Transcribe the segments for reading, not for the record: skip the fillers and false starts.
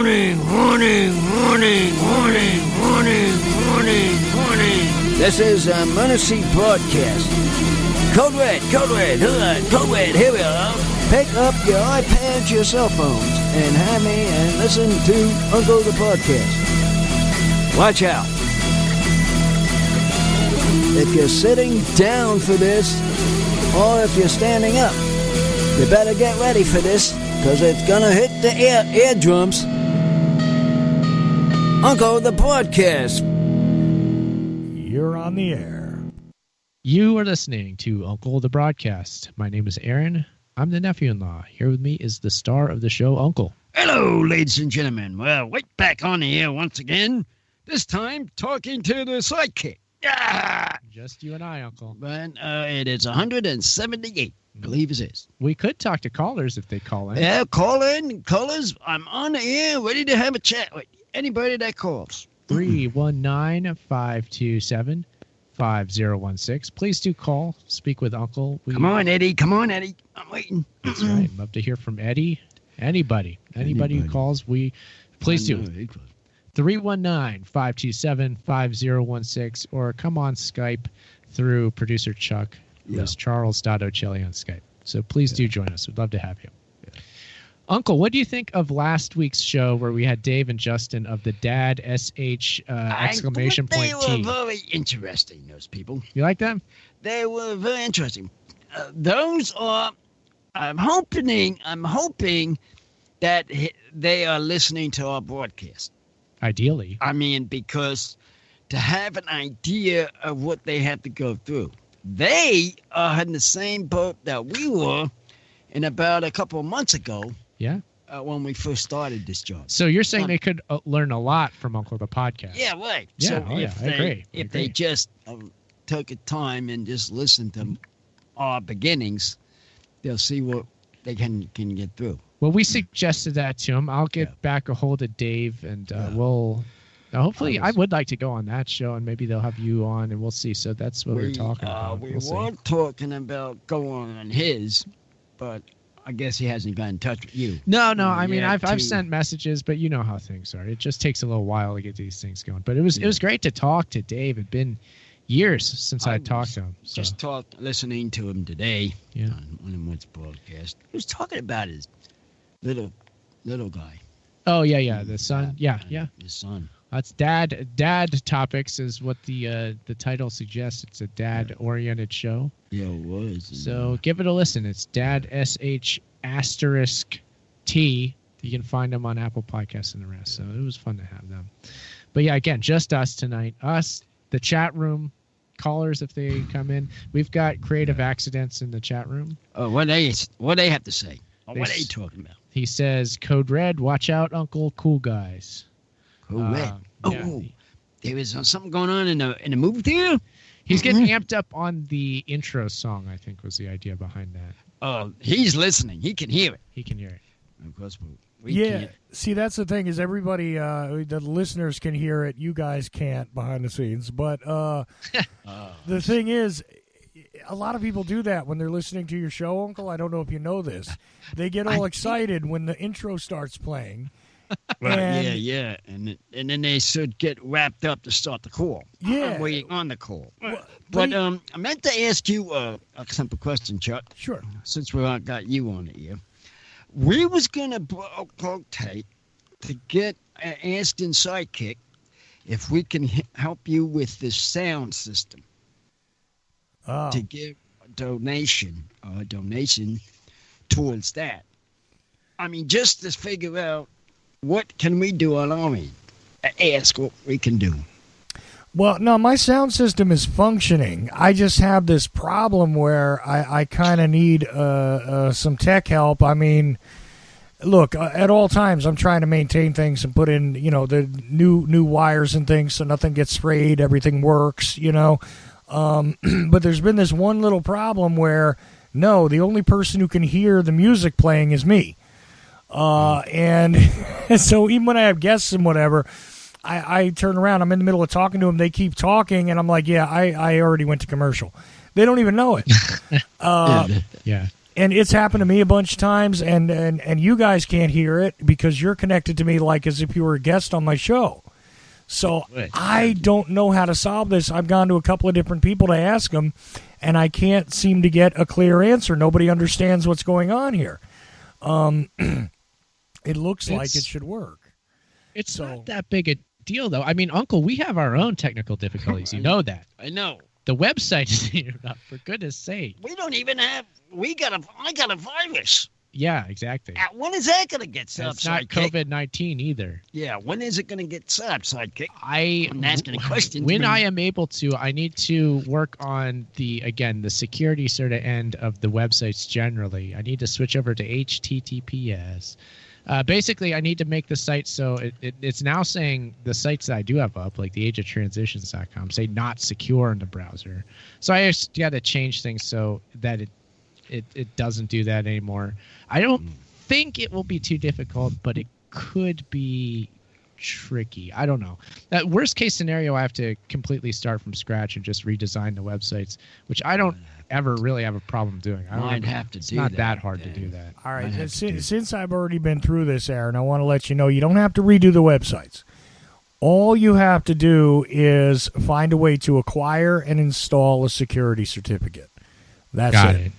Warning, warning, warning, warning, warning, warning, warning. This is a emergency broadcast. Code Red, hold on, Code Red, here we are. Pick up your iPads, your cell phones, and have me and listen to Uncle the Podcast. Watch out. If you're sitting down for this, or if you're standing up, you better get ready for this, because it's gonna hit the eardrums. Uncle the Podcast. You're on the air. You are listening to Uncle the Broadcast. My name is Aaron. I'm the nephew-in-law. Here with me is the star of the show, Uncle. Hello, ladies and gentlemen. Well, right back on the air once again. This time, talking to the sidekick. Ah! Just you and I, Uncle. But it is 178. I believe it is. We could talk to callers if they call in. Yeah, call in. Callers, I'm on the air, ready to have a chat with anybody that calls. 319-527-5016. Please do call. Speak with Uncle. Come on, Eddie. I'm waiting. That's right. I'd love to hear from Eddie. Anybody who calls, please do. 319-527-5016, or come on Skype through producer Chuck, who is Charles.Ocelli on Skype. So please do join us. We'd love to have you. Yeah. Uncle, what do you think of last week's show where we had Dave and Justin of the Dad SH exclamation point T? They were very interesting, those people. You like them? They were very interesting. Those are, I'm hoping that they are listening to our broadcast. Ideally. I mean, because to have an idea of what they have to go through. They are in the same boat that we were in about a couple of months ago. Yeah. When we first started this job. So you're saying they could learn a lot from Uncle the Podcast. Yeah, right. Yeah, so I agree. If they just took a time and just listened to our beginnings, they'll see what they can get through. Well, we suggested that to him. I'll get back a hold of Dave, and we'll hopefully I would like to go on that show, and maybe they'll have you on, and we'll see. So that's what we're talking about. We were talking about going on his, but I guess he hasn't got in touch with you. No. I mean, I've sent messages, but you know how things are. It just takes a little while to get these things going. But it was great to talk to Dave. It'd been years since I talked to him. So. Just listening to him today on his broadcast. He was talking about his little guy. Oh yeah, the son. Yeah. His son. That's dad topics is what the title suggests. It's a dad oriented show. Yeah, it was. So give it a listen. It's Dad SH *T. You can find them on Apple Podcasts and the rest. So it was fun to have them. But yeah, again, just us tonight. Us, the chat room, callers if they come in. We've got creative accidents in the chat room. Oh, what they have to say? What are they talking about? He says, Code Red, watch out, Uncle, cool guys. Code Red. There was something going on in the movie theater? He's getting amped up on the intro song, I think, was the idea behind that. Oh, he's listening. He can hear it. Of course, we can't. See, that's the thing is everybody, the listeners can hear it. You guys can't behind the scenes. But the thing is, a lot of people do that when they're listening to your show, Uncle. I don't know if you know this. They get all excited when the intro starts playing. Right, yeah. And then they should get wrapped up to start the call. Yeah. I'm waiting on the call. But I meant to ask you a simple question, Chuck. Sure. Since we got you on the air. We was going to rotate to get Aston Sidekick if we can help you with this sound system. Oh. To give a donation towards that. I mean, just to figure out what can we do on our end? Ask what we can do. Well, no, my sound system is functioning. I just have this problem where I kind of need some tech help. I mean, look, at all times I'm trying to maintain things and put in, the new wires and things so nothing gets sprayed, everything works, But there's been this one little problem where, the only person who can hear the music playing is me. And so even when I have guests and whatever, I turn around, I'm in the middle of talking to them, they keep talking, and I'm like, I already went to commercial. They don't even know it. Yeah. And it's happened to me a bunch of times, and you guys can't hear it because you're connected to me like as if you were a guest on my show. So I don't know how to solve this. I've gone to a couple of different people to ask them, and I can't seem to get a clear answer. Nobody understands what's going on here. It looks like it should work. It's not that big a deal, though. I mean, Uncle, we have our own technical difficulties. You know that. I know. The website is up, for goodness sake. We don't even have. I got a virus. Yeah, exactly. When is that going to get set up, It's not Sidekick? COVID-19 either. Yeah, when is it going to get set up, Sidekick? I'm asking a question. When I am able to, I need to work on the security sort of end of the websites generally. I need to switch over to HTTPS. Basically, I need to make the site so it's now saying the sites that I do have up, like theageoftransitions.com, say not secure in the browser. So I just got to change things so that it doesn't do that anymore. I don't think it will be too difficult, but it could be tricky. I don't know. That worst case scenario, I have to completely start from scratch and just redesign the websites, which I don't ever really have a problem doing. It's not that hard to do that. All right. Since I've already been through this, Aaron, I want to let you know you don't have to redo the websites. All you have to do is find a way to acquire and install a security certificate. That's it.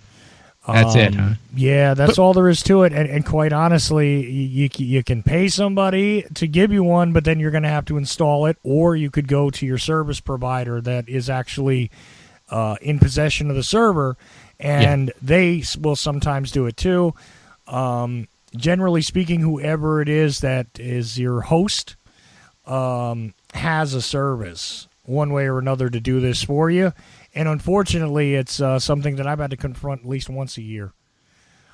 That's it, huh? Yeah, that's all there is to it. And quite honestly, you can pay somebody to give you one, but then you're going to have to install it, or you could go to your service provider that is actually in possession of the server, and they will sometimes do it too. Generally speaking, whoever it is that is your host has a service one way or another to do this for you. And unfortunately, it's something that I've had to confront at least once a year.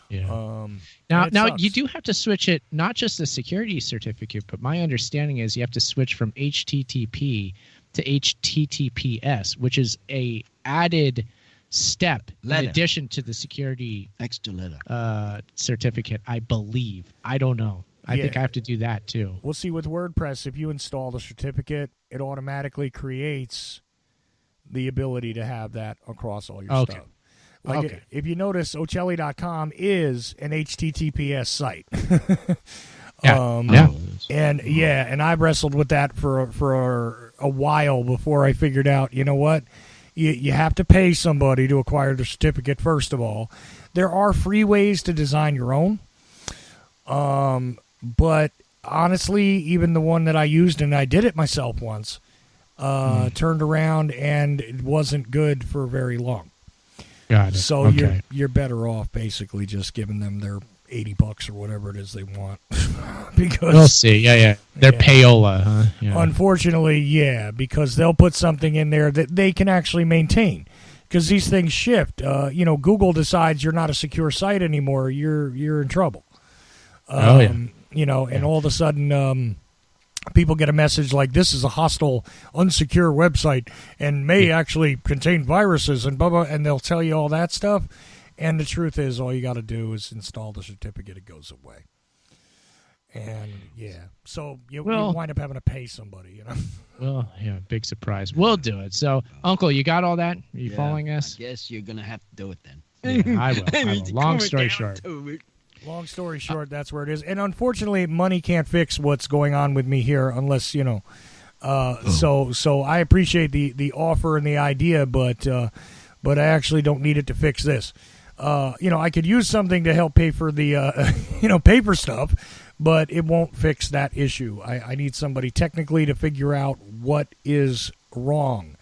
Yeah. Now you do have to switch it, not just the security certificate, but my understanding is you have to switch from HTTP to HTTPS, which is a added step in addition to the security extra letter certificate, I believe. I don't know. I think I have to do that too. We'll see with WordPress, if you install the certificate, it automatically creates the ability to have that across all your stuff. Like if you notice, Ocelli.com is an HTTPS site. And I wrestled with that for a while before I figured out, you know what? You have to pay somebody to acquire the certificate, first of all. There are free ways to design your own. But honestly, even the one that I used, and I did it myself once, turned around and it wasn't good for very long. Got it. So you're better off basically just giving them their $80 or whatever it is they want. Because we'll see. Yeah. They're payola, huh? Yeah. Unfortunately, because they'll put something in there that they can actually maintain. Because these things shift. Google decides you're not a secure site anymore. You're in trouble. And all of a sudden, people get a message like, this is a hostile, unsecure website and may actually contain viruses and blah, blah, and they'll tell you all that stuff. And the truth is, all you got to do is install the certificate. It goes away. And, so you wind up having to pay somebody, Well, big surprise. We'll do it. So, Uncle, you got all that? Are you following us? I guess you're going to have to do it then. Yeah, I will. Long story short. Long story short, that's where it is. And unfortunately, money can't fix what's going on with me here unless, So I appreciate the offer and the idea, but I actually don't need it to fix this. I could use something to help pay for the, paper stuff, but it won't fix that issue. I need somebody technically to figure out what is wrong,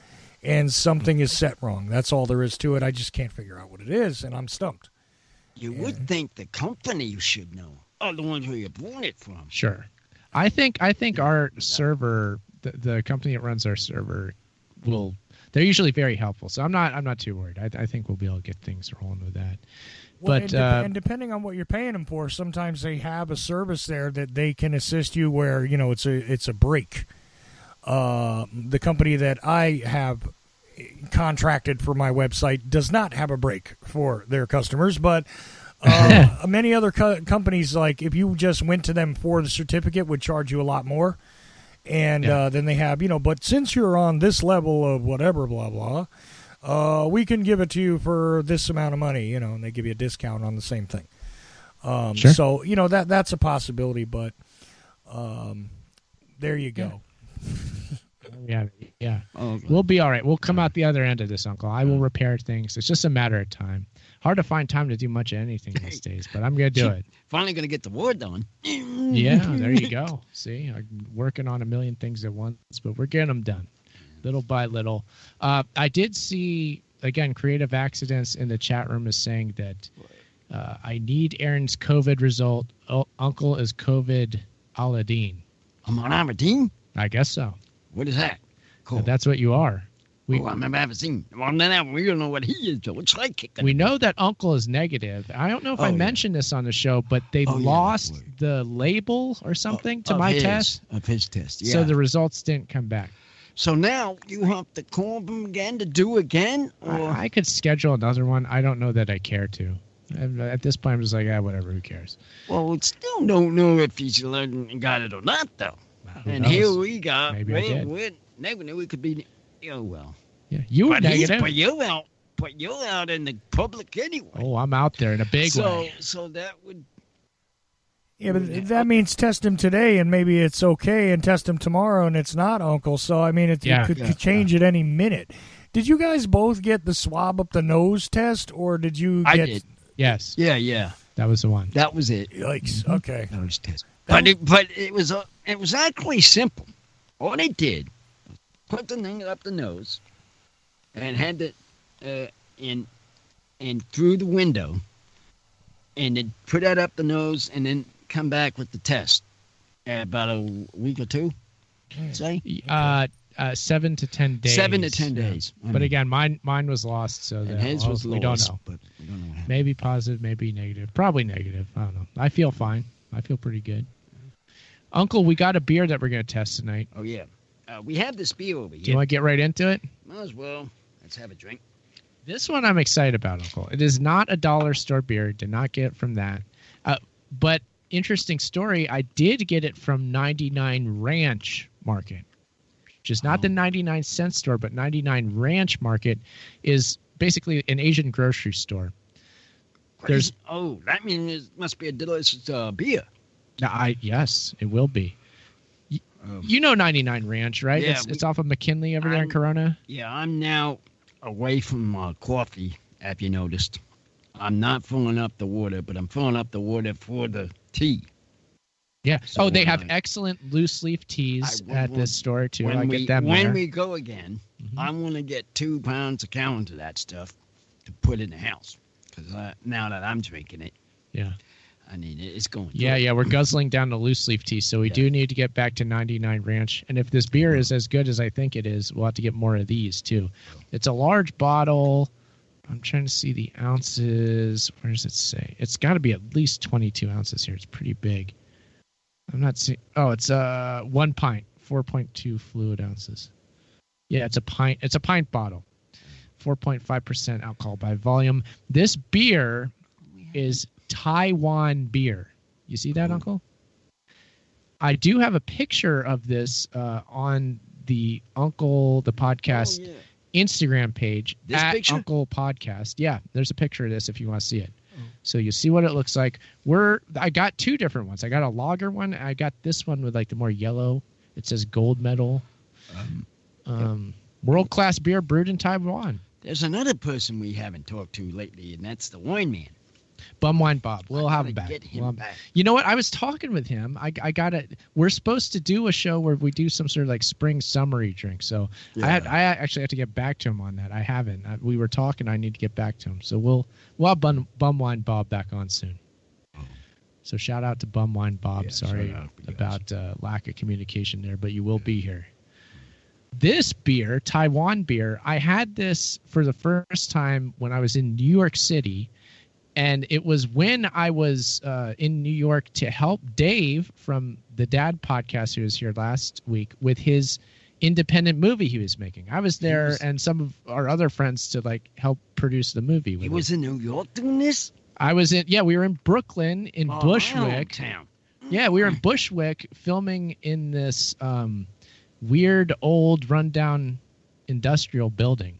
and something is set wrong. That's all there is to it. I just can't figure out what it is, and I'm stumped. You would think the company you should know are the ones who you bought it from. Sure. I think our server, the company that runs our server, they're usually very helpful. So I'm not too worried. I think we'll be able to get things rolling with that. Well, and depending on what you're paying them for, sometimes they have a service there that they can assist you where, it's a break. The company that I have contracted for my website does not have a break for their customers, but many other companies, like if you just went to them for the certificate, would charge you a lot more. And then they have, but since you're on this level of whatever, blah, blah, we can give it to you for this amount of money, and they give you a discount on the same thing. Sure. So, that's a possibility, but there you go. Yeah. Oh, We'll be all right. We'll come out the other end of this, Uncle. I will repair things. It's just a matter of time. Hard to find time to do much of anything these days, but I'm going to do it. finally going to get the war done. Yeah, there you go. See, I'm working on a million things at once, but we're getting them done little by little. I did see, again, Creative Accidents in the chat room is saying that I need Aaron's COVID result. Uncle is COVID Aladdin. I'm on Aberdeen? I guess so. What is that? Cool. That's what you are. I'm an Aberdeen. Well, then we don't know what he is, so it's like we know that Uncle is negative. I don't know if I mentioned this on the show, but they lost the label or something to my test. Of his test, yeah. So the results didn't come back. So now you have to call them again to do again? Or? I could schedule another one. I don't know that I care to. At this point, I'm just like, whatever, who cares? Well, we still don't know if he's got it or not, though. And knows? Here we got, Maybe I did. We're negative. We could be, well. Yeah, you were negative. But you're out in the public anyway. Oh, I'm out there in a big way. So that would. Yeah, but that means test him today and maybe it's okay, and test him tomorrow and it's not, Uncle. So, I mean, it could change at any minute. Did you guys both get the swab up the nose test, or did you get... I did. Yes. Yeah. That was the one. That was it. Yikes. Okay. Nose test. But it was actually simple. All they did was put the thing up the nose and had it in through the window, and then put that up the nose, and then come back with the test about a week or two. Say 7 to 10 days. 7 to 10 days. But again, mine was lost, so and his was lost. We don't know. But we don't know what happened. Maybe positive, maybe negative. Probably negative. I don't know. I feel fine. I feel pretty good. Uncle, we got a beer that we're going to test tonight. Oh yeah, we have this beer over here. Do you want to get right into it? Might as well. Let's have a drink. This one I'm excited about, Uncle. It is not a dollar store beer. Did not get it from that. But interesting story, I did get it from 99 Ranch Market, which is not the 99-cent store, but 99 Ranch Market is basically an Asian grocery store. That means it must be a delicious beer. Yes, it will be. You know 99 Ranch, right? Yeah, it's off of McKinley over there in Corona. Yeah, I'm now away from coffee, have you noticed? I'm not filling up the water, but I'm filling up the water for the tea. Yeah. So they have excellent loose leaf teas at this store, too. I get them When there. we go again, I want to get 2 pounds a gallon of that stuff to put in the house. Because now that I'm drinking it, yeah, I mean, it's going through. Yeah, we're guzzling down the loose leaf tea, so we do need to get back to 99 Ranch. And if this beer is as good as I think it is, we'll have to get more of these, too. It's a large bottle. I'm trying to see the ounces. Where does it say? It's got to be at least 22 ounces here. It's pretty big. I'm not seeing. Oh, it's 1 pint, 4.2 fluid ounces. Yeah, it's a pint. It's a pint bottle. 4.5% alcohol by volume. This beer is Taiwan beer. You see that, Uncle? I do have a picture of this on the podcast Instagram page at picture? Uncle Podcast. Yeah, there's a picture of this if you want to see it. So you see what it looks like. I got 2 different ones. I got a lager one. I got this one with like the more yellow. It says gold medal. World-class beer brewed in Taiwan. There's another person we haven't talked to lately, and that's the wine man. Bumwine Bob. We'll have him back. Get him back. You know what? I was talking with him. I got it. We're supposed to do a show where we do some sort of like spring summery drink. So I actually have to get back to him on that. I haven't. We were talking. I need to get back to him. So we'll have Bumwine Bob back on soon. So shout out to Bumwine Bob. Yeah, Sorry about lack of communication there, but you will be here. This beer, Taiwan beer, I had this for the first time when I was in New York City. And it was when I was in New York to help Dave from the Dad podcast, who was here last week, with his independent movie he was making. I was there and some of our other friends to like help produce the movie. He was in New York doing this? We were in Brooklyn, in Bushwick. Town. Yeah, we were in Bushwick filming in this weird old rundown industrial building.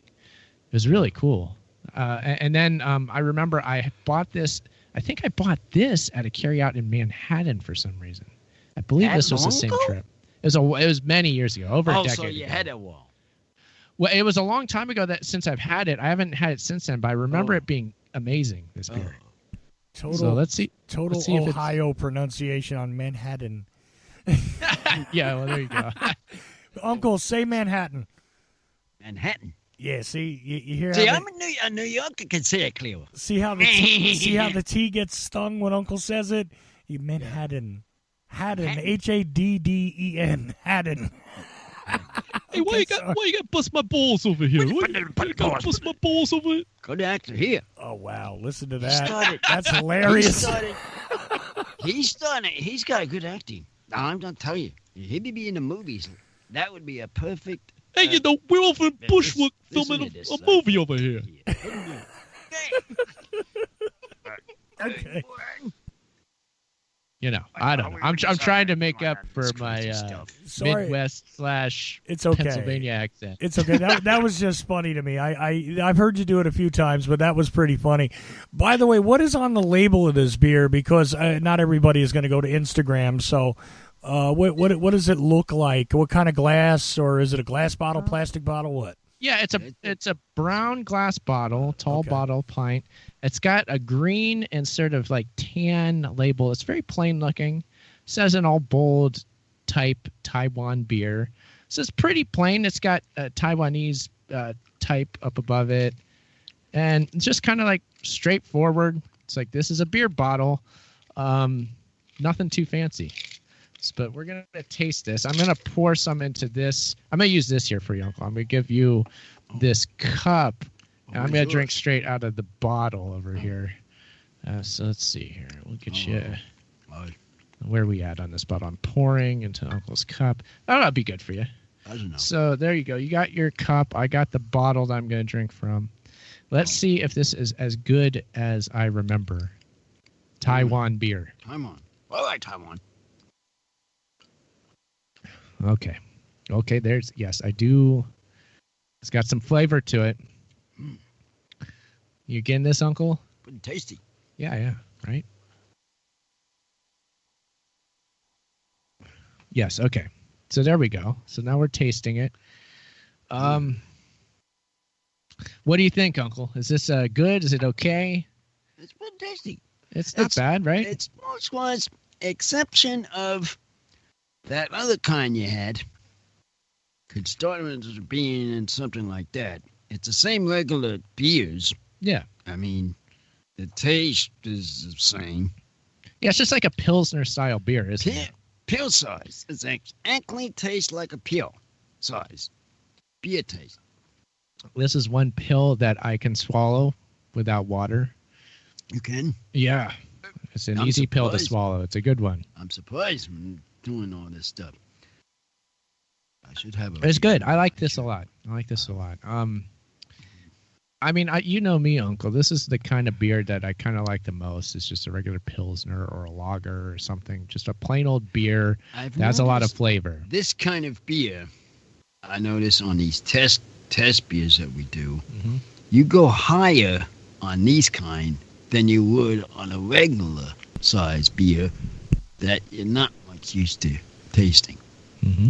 It was really cool. And then I remember I bought this. I think I bought this at a carryout in Manhattan for some reason. I believe this was the same trip. It was many years ago, over a decade so you ago. had a wall. Well, it was a long time ago that since I've had it. I haven't had it since then, but I remember it being amazing, this beer. Total, so let's see Ohio pronunciation on Manhattan. Yeah, well, there you go. Uncle, say Manhattan. Manhattan. Yeah, see, you hear? See, I'm a New Yorker, can say it clear. See how the T gets stung when Uncle says it? You Manhattan. Haddon, Hadden, Haddon. Hey, why you got bust my balls over here? Bust my balls over here? Good actor here. Oh wow, listen to that. That's hilarious. He's got a good acting. Now, I'm gonna tell you, he'd be in the movies. That would be a perfect. Hey, we're over in Bushwick filming a movie over here. Okay. I don't know. I'm trying to make up for my Midwest / it's okay. Pennsylvania accent. It's okay. That was just funny to me. I've heard you do it a few times, but that was pretty funny. By the way, what is on the label of this beer? Because not everybody is going to go to Instagram. So, what does it look like? What kind of glass, or is it a glass bottle, plastic bottle? What? Yeah, it's a brown glass bottle, tall bottle, pint. It's got a green and sort of like tan label. It's very plain looking. It says in all bold type Taiwan beer. So it's pretty plain. It's got a Taiwanese type up above it. And it's just kind of like straightforward. It's like, this is a beer bottle. Nothing too fancy. But we're going to taste this. I'm going to pour some into this. I'm going to use this here for you, Uncle. I'm going to give you this cup. And I'm going to drink straight out of the bottle over here. So let's see here. We'll get you. Where are we at on this bottle? I'm pouring into Uncle's cup. That'll be good for you. I don't know. So there you go. You got your cup. I got the bottle that I'm going to drink from. Let's see if this is as good as I remember. Taiwan beer. Taiwan. I like Taiwan. Okay. Yes, I do. It's got some flavor to it. You getting this, Uncle? Pretty tasty. Yeah, right? Yes, okay. So there we go. So now we're tasting it. What do you think, Uncle? Is this good? Is it okay? It's pretty tasty. It's not bad, right? It's was exception of that other kind you had. Could start as being in something like that. It's the same regular beers. Yeah. I mean, the taste is the same. Yeah, it's just like a Pilsner style beer, isn't it? Pill size. It's exactly tastes like a pill size. Beer taste. This is one pill that I can swallow without water. You can? Yeah. It's an easy pill to swallow. It's a good one. I'm surprised when doing all this stuff. I should have a... It's good. I like this a lot. I mean, you know me, Uncle. This is the kind of beer that I kind of like the most. It's just a regular Pilsner or a lager or something. Just a plain old beer that has a lot of flavor. This kind of beer, I notice on these test beers that we do, you go higher on these kind than you would on a regular size beer that you're not much used to tasting.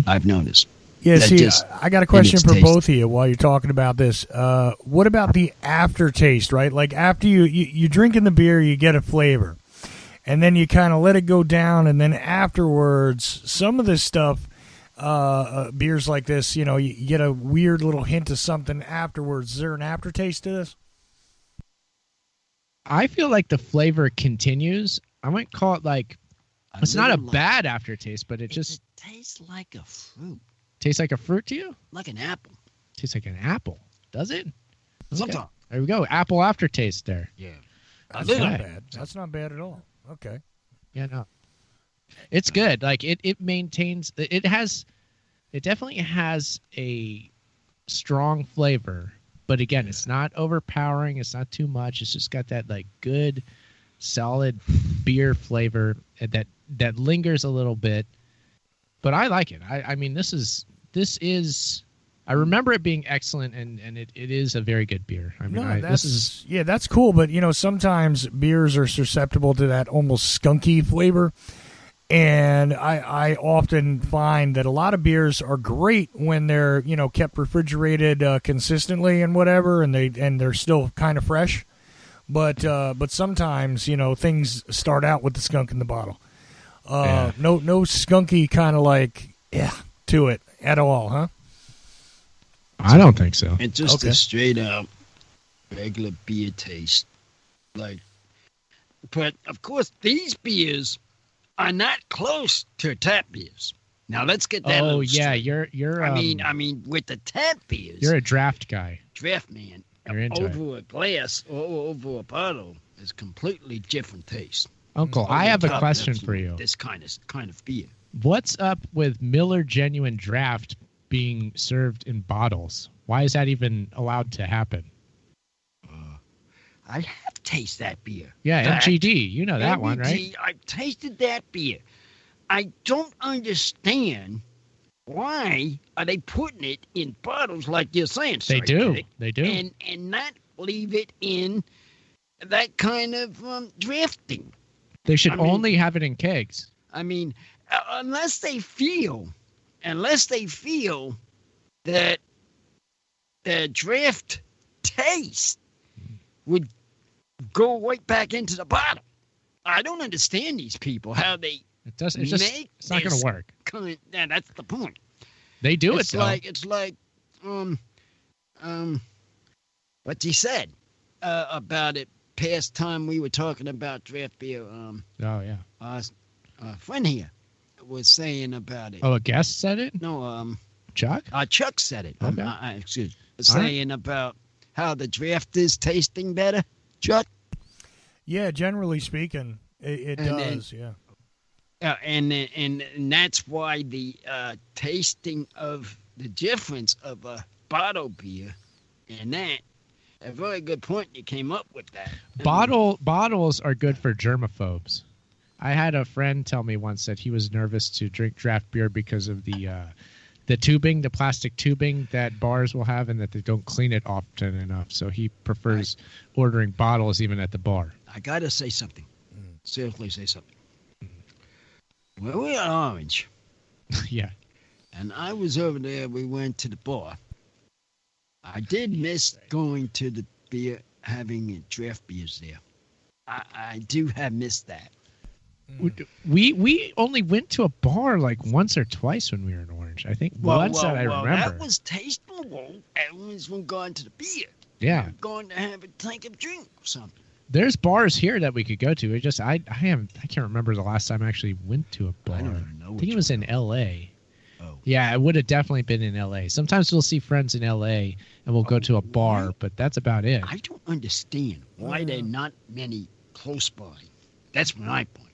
I've noticed. Yeah, I got a question for both of you while you're talking about this. What about the aftertaste, right? Like after you drinking the beer, you get a flavor. And then you kind of let it go down, and then afterwards, some of this stuff, beers like this, you get a weird little hint of something afterwards. Is there an aftertaste to this? I feel like the flavor continues. I might call it like, it's not a bad aftertaste, but it tastes like a fruit. Tastes like a fruit to you? Like an apple. Tastes like an apple. Does it? Okay. Sometimes. There we go. Apple aftertaste there. Yeah. That's not bad. That's not bad at all. Okay. Yeah, no. It's good. Like it maintains, it definitely has a strong flavor, but again, it's not overpowering. It's not too much. It's just got that like good, solid beer flavor that lingers a little bit. But I like it. I mean, this is. I remember it being excellent, and it is a very good beer. I mean, that's cool. But sometimes beers are susceptible to that almost skunky flavor, and I often find that a lot of beers are great when they're kept refrigerated consistently and whatever, and they're still kind of fresh. But sometimes things start out with the skunk in the bottle. No skunky kind of to it at all, huh? I don't think so. It's just a straight up regular beer taste. But of course, these beers are not close to tap beers. Now let's get that. Oh yeah, you're. I mean, with the tap beers, you're a draft guy. Draft man. You're into over a glass or over a bottle is completely different taste. Uncle, I have a question for you. This kind of beer. What's up with Miller Genuine Draft being served in bottles? Why is that even allowed to happen? I have tasted that beer. Yeah, MGD. You know that one, right? I've tasted that beer. I don't understand why are they putting it in bottles like you're saying. They do. They do. And not leave it in that kind of drafting. They should only have it in kegs. I mean, unless they feel that the draft taste would go right back into the bottle. I don't understand these people, how they it's not going to work. Yeah, that's the point. They do it's it, though. It's like what you said about it past time we were talking about draft beer. Oh, yeah. A friend here was saying about it. Oh, a guest said it? No, Chuck? Chuck said it. Okay. Excuse me. Saying about how the draft is tasting better. Chuck? Yeah, generally speaking, it does, yeah. And that's why the tasting of the difference of a bottle beer and that, a very good point you came up with that. Bottles are good for germaphobes. I had a friend tell me once that he was nervous to drink draft beer because of the tubing, the plastic tubing that bars will have, and that they don't clean it often enough. So he prefers ordering bottles even at the bar. I got to say something. Seriously say something. Well, we are Orange. Yeah. And I was over there. We went to the bar. I did miss going to the beer, having draft beers there. I do have missed that. We only went to a bar like once or twice when we were in Orange. I think once that I remember. That was tastable. That was when going to the beer. Yeah. Going to have a take a drink or something. There's bars here that we could go to. It just I can't remember the last time I actually went to a bar. I don't even know. I think it was in L.A. Oh. Yeah, it would have definitely been in L.A. Sometimes we'll see friends in L.A. and we'll go to a bar, but that's about it. I don't understand why there are not many close by. That's my point.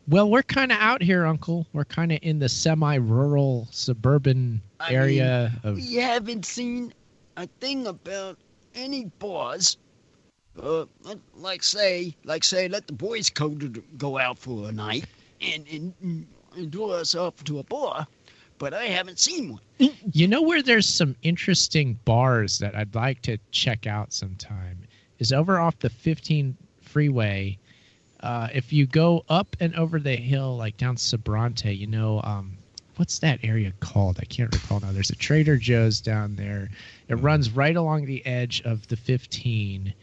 Well, we're kind of out here, Uncle. We're kind of in the semi-rural, suburban area of. We haven't seen a thing about any bars. Like say, let the boys go out for a night and do us off to a bar, but I haven't seen one. You know where there's some interesting bars that I'd like to check out sometime is over off the 15 freeway. If you go up and over the hill, like down Sobrante, what's that area called? I can't recall now. There's a Trader Joe's down there. It runs right along the edge of the 15.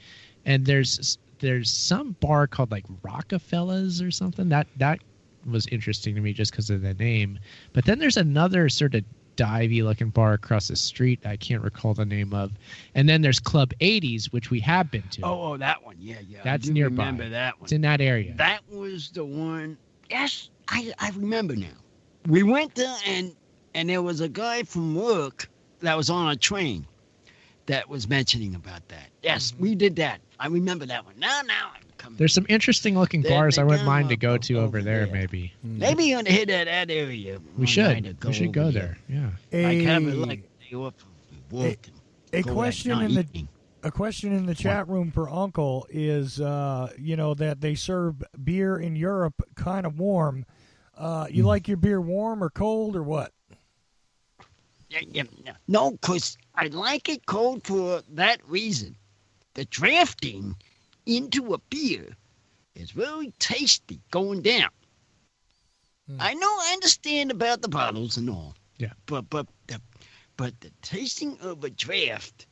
And there's some bar called like Rockefeller's or something. That was interesting to me just because of the name. But then there's another sort of divey looking bar across the street I can't recall the name of. And then there's Club 80s, which we have been to. Oh, that one. Yeah. That's I do nearby. Remember that one. It's in that area. That was the one. Yes, I remember now. We went there and there was a guy from work that was on a train that was mentioning about that. Yes, we did that. I remember that one. Now I'm coming. There's some interesting looking bars I wouldn't mind to go to over there, maybe. Maybe you want to hit that area. We should. We should go there. Yeah. Like have it like work. A question in the chat room for Uncle is, that they serve beer in Europe kind of warm. You like your beer warm or cold or what? No, because I like it cold for that reason. The drafting into a beer is very tasty going down. I know, I understand about the bottles and all. Yeah. But the tasting of a draft,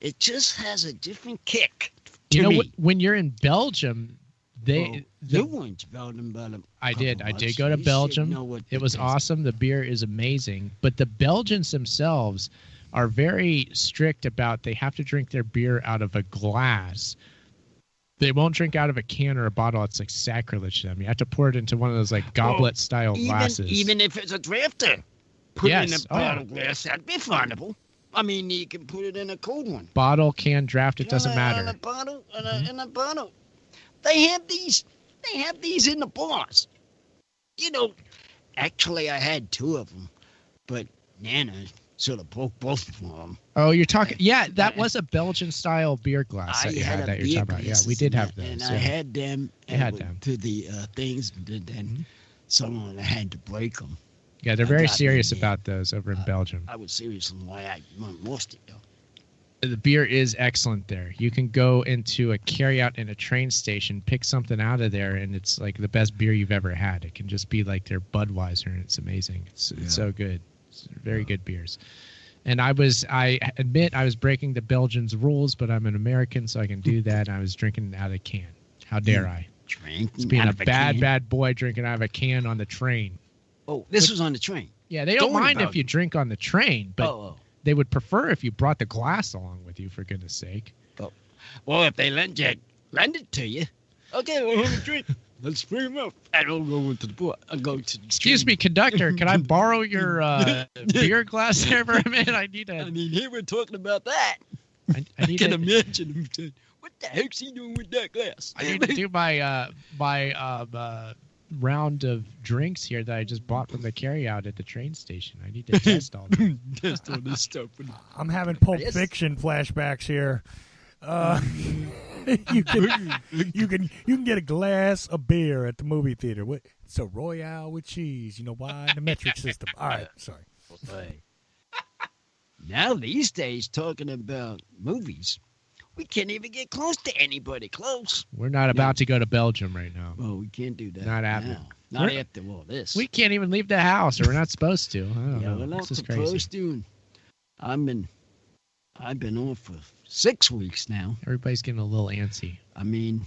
it just has a different kick to You know, me. when you're in Belgium, You went to Belgium, but I did go to Belgium. It was awesome. The beer is amazing, but the Belgians themselves are very strict about they have to drink their beer out of a glass. They won't drink out of a can or a bottle. It's like sacrilege to them. You have to pour it into one of those like goblet style glasses. Even if it's a drafter, put it in a bottle glass. That'd be findable. I mean, you can put it in a cold one. Bottle, can, draft, it doesn't matter. In a bottle, in a bottle. They have these in the bars. You know, actually, I had two of them, but Nana sort of broke both of them. Oh, you're talking? Yeah, that was a Belgian style beer glass that you had that you're talking about. Yeah, we did have those. And yeah. I had them. You had them to the things, and then someone had to break them. Yeah, they're very serious about those over in Belgium. I was serious on why I lost it, though. The beer is excellent there. You can go into a carryout in a train station, pick something out of there, and it's like the best beer you've ever had. It can just be like their Budweiser, and it's amazing. It's so good. It's very good beers. And I admit I was breaking the Belgians' rules, but I'm an American, so I can do that. I was drinking out of a can. How dare I? It's being a bad boy drinking out of a can on the train. Oh, this was on the train. Yeah, they don't mind if you drink on the train, but they would prefer if you brought the glass along with you, for goodness sake. Oh. Well, if they lend it to you, okay, we'll have a drink. Let's bring them up. I don't go into the bar. I'll go to the Excuse me, conductor, can I borrow your beer glass there for a minute? I need to... I mean, here we're talking about that. I need can to imagine him saying, what the heck's he doing with that glass? I need to do my round of drinks here that I just bought from the carryout at the train station. I need to test all that. Test all this stuff. I'm having Pulp Fiction flashbacks here. You can get a glass of beer at the movie theater. It's a Royale with cheese. You know why? The metric system. All right, sorry. Okay. Now these days, talking about movies, we can't even get close to anybody close. We're not about to go to Belgium right now. Well, we can't do that. Not happening. Not after all this. We can't even leave the house, or we're not supposed to. I don't know. We're not this is supposed crazy. to. I've been on for 6 weeks now. Everybody's getting a little antsy. I mean,